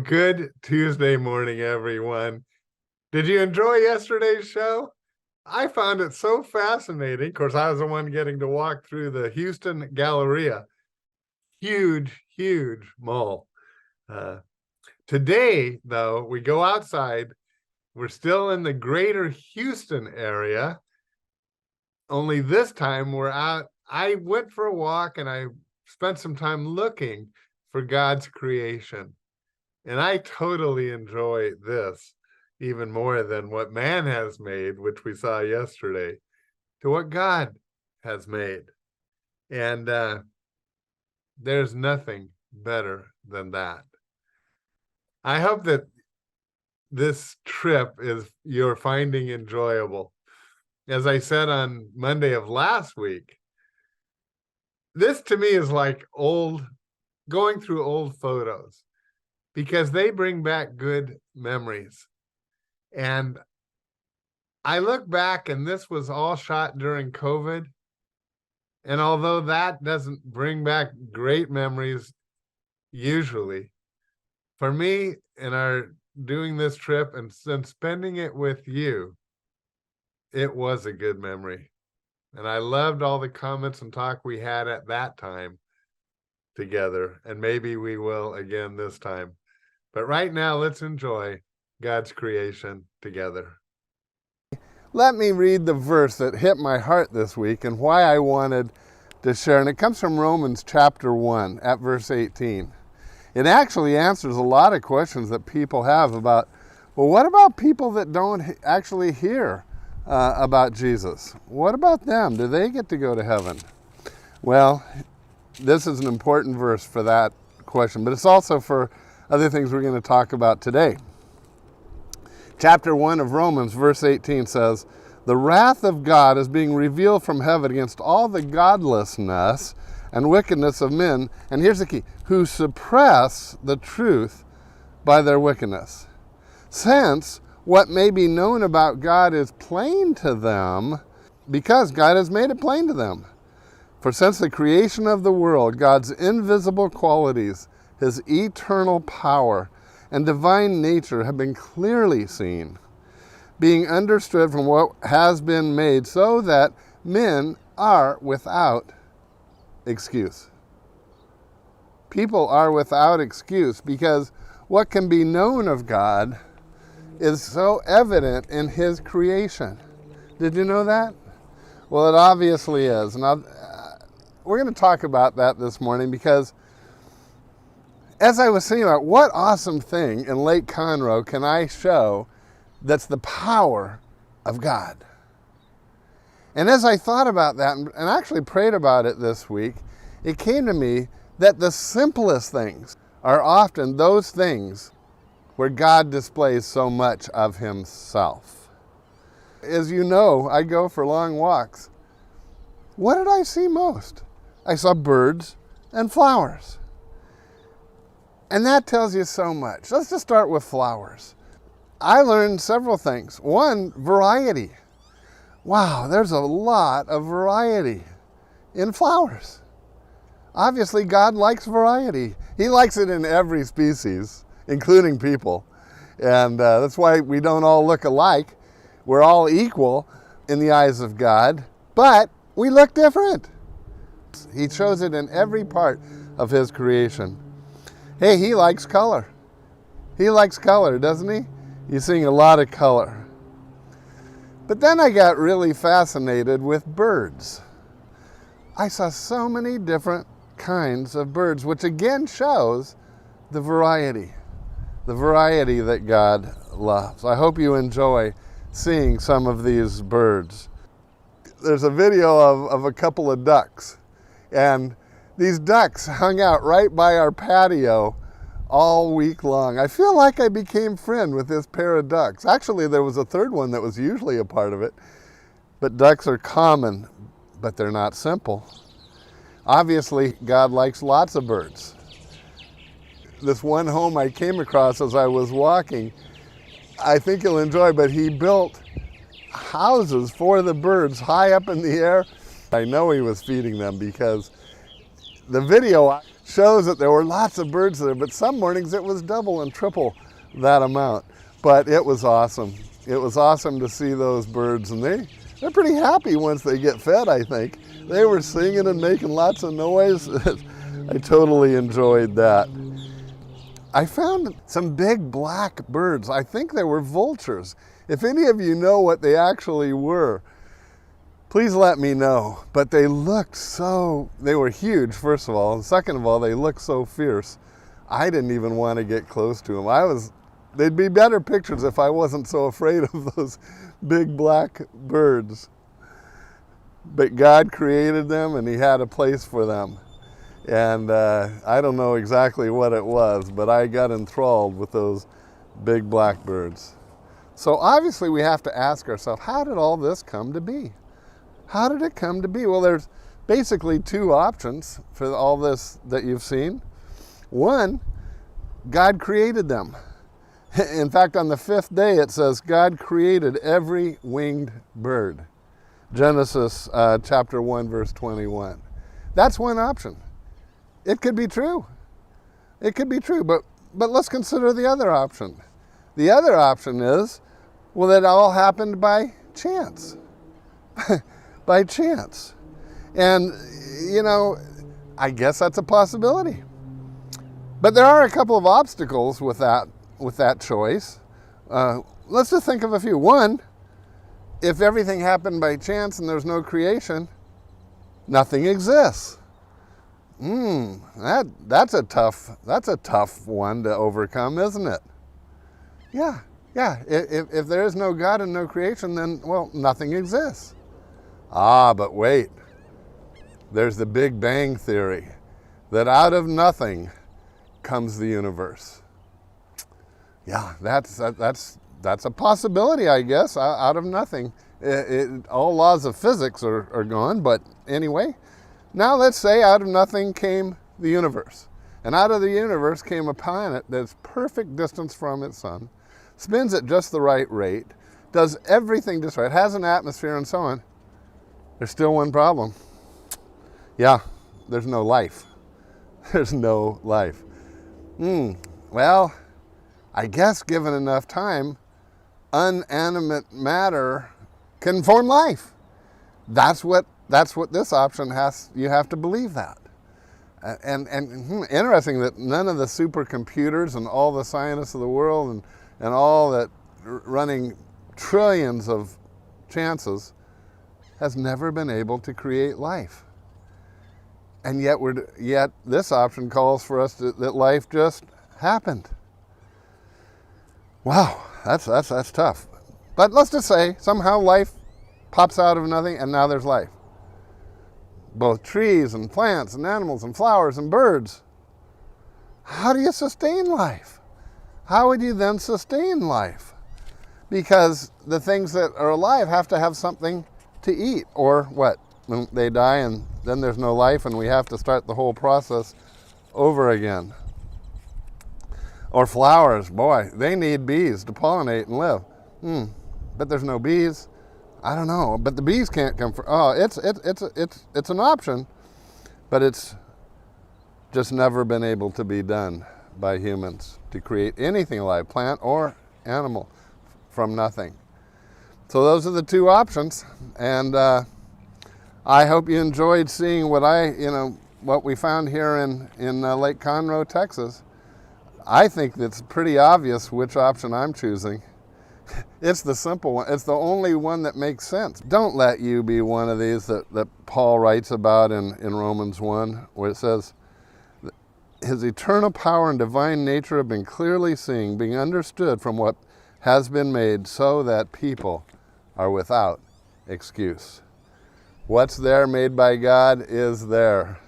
Good Tuesday morning, everyone. Did you enjoy yesterday's show? I found it so fascinating. Of course, I was the one getting to walk through the Houston Galleria. Huge mall. Today, though, we go outside. We're still in the greater Houston area. Only this time we're out. I went for a walk and I spent some time looking for God's creation. And I totally enjoy this even more than what man has made, which we saw yesterday, to what God has made. And there's nothing better than that. I hope that this trip you're finding enjoyable. As I said on Monday of last week, this to me is like going through old photos, because they bring back good memories. And I look back, and this was all shot during COVID. And although that doesn't bring back great memories usually, for me, in our doing this trip and spending it with you, it was a good memory. And I loved all the comments and talk we had at that time together. And maybe we will again this time. But right now, let's enjoy God's creation together. Let me read the verse that hit my heart this week and why I wanted to share. And it comes from Romans chapter 1 at verse 18. It actually answers a lot of questions that people have about, well, what about people that don't actually hear about Jesus? What about them? Do they get to go to heaven? Well, this is an important verse for that question, but it's also for other things we're going to talk about today. Chapter 1 of Romans, verse 18 says, "The wrath of God is being revealed from heaven against all the godlessness and wickedness of men," and here's the key, "who suppress the truth by their wickedness. Since what may be known about God is plain to them, because God has made it plain to them. For since the creation of the world, God's invisible qualities, His eternal power and divine nature have been clearly seen, being understood from what has been made, so that men are without excuse." People are without excuse because what can be known of God is so evident in His creation. Did you know that? Well, it obviously is. And we're going to talk about that this morning, because as I was thinking about what awesome thing in Lake Conroe can I show that's the power of God. And as I thought about that and actually prayed about it this week, it came to me that the simplest things are often those things where God displays so much of Himself. As you know, I go for long walks. What did I see most? I saw birds and flowers. And that tells you so much. Let's just start with flowers. I learned several things. One, variety. Wow, there's a lot of variety in flowers. Obviously, God likes variety. He likes it in every species, including people. And that's why we don't all look alike. We're all equal in the eyes of God, but we look different. He shows it in every part of His creation. Hey, He likes color. He likes color, doesn't He? You're seeing a lot of color. But then I got really fascinated with birds. I saw so many different kinds of birds, which again shows the variety that God loves. I hope you enjoy seeing some of these birds. There's a video of a couple of ducks, and these ducks hung out right by our patio all week long. I feel like I became friend with this pair of ducks. Actually, there was a third one that was usually a part of it. But ducks are common, but they're not simple. Obviously, God likes lots of birds. This one home I came across as I was walking, I think you'll enjoy, but he built houses for the birds high up in the air. I know he was feeding them, because the video shows that there were lots of birds there, but some mornings it was double and triple that amount. But it was awesome. It was awesome to see those birds, and they're pretty happy once they get fed, I think. They were singing and making lots of noise. I totally enjoyed that. I found some big black birds. I think they were vultures. If any of you know what they actually were, please let me know. But they looked they were huge, first of all. And second of all, they looked so fierce. I didn't even want to get close to them. They'd be better pictures if I wasn't so afraid of those big black birds. But God created them, and he had a place for them. And I don't know exactly what it was, but I got enthralled with those big black birds. So obviously we have to ask ourselves, how did all this come to be? How did it come to be? Well, there's basically two options for all this that you've seen. One, God created them. In fact, on the fifth day, it says God created every winged bird. Genesis chapter 1, verse 21. That's one option. It could be true. It could be true, but let's consider the other option. The other option is, well, that all happened by chance. By chance. And, you know, I guess that's a possibility. But there are a couple of obstacles with that choice. Let's just think of a few. One, if everything happened by chance and there's no creation, nothing exists. That's a tough one to overcome, isn't it? Yeah. If there is no God and no creation, then, well, nothing exists. But wait. There's the Big Bang Theory, that out of nothing comes the universe. Yeah, that's a possibility, I guess, out of nothing. All laws of physics are gone, but anyway. Now let's say out of nothing came the universe. And out of the universe came a planet that's perfect distance from its sun, spins at just the right rate, does everything just right, has an atmosphere and so on. There's still one problem. Yeah, there's no life. There's no life. Well, I guess given enough time, unanimate matter can form life. That's what this option has. You have to believe that. And interesting that none of the supercomputers and all the scientists of the world and all that running trillions of chances has never been able to create life. And yet this option calls for us that life just happened. Wow, that's tough. But let's just say somehow life pops out of nothing and now there's life. Both trees and plants and animals and flowers and birds. How do you sustain life? How would you then sustain life? Because the things that are alive have to have something to eat, or what? When they die and then there's no life and we have to start the whole process over again. Or flowers, boy, they need bees to pollinate and live. But there's no bees. I don't know, but the bees can't come from. It's an option, but it's just never been able to be done by humans to create anything alive, plant or animal, from nothing. So those are the two options, and I hope you enjoyed seeing what we found here in Lake Conroe, Texas. I think it's pretty obvious which option I'm choosing. It's the simple one. It's the only one that makes sense. Don't let you be one of these that Paul writes about in Romans 1, where it says, his eternal power and divine nature have been clearly seen, being understood from what has been made, so that people are without excuse. What's there made by God is there.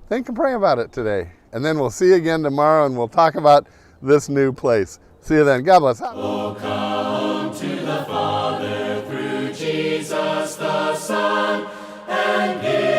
Think and pray about it today. And then we'll see you again tomorrow and we'll talk about this new place. See you then. God bless. Oh, come to the Father through Jesus the Son, and give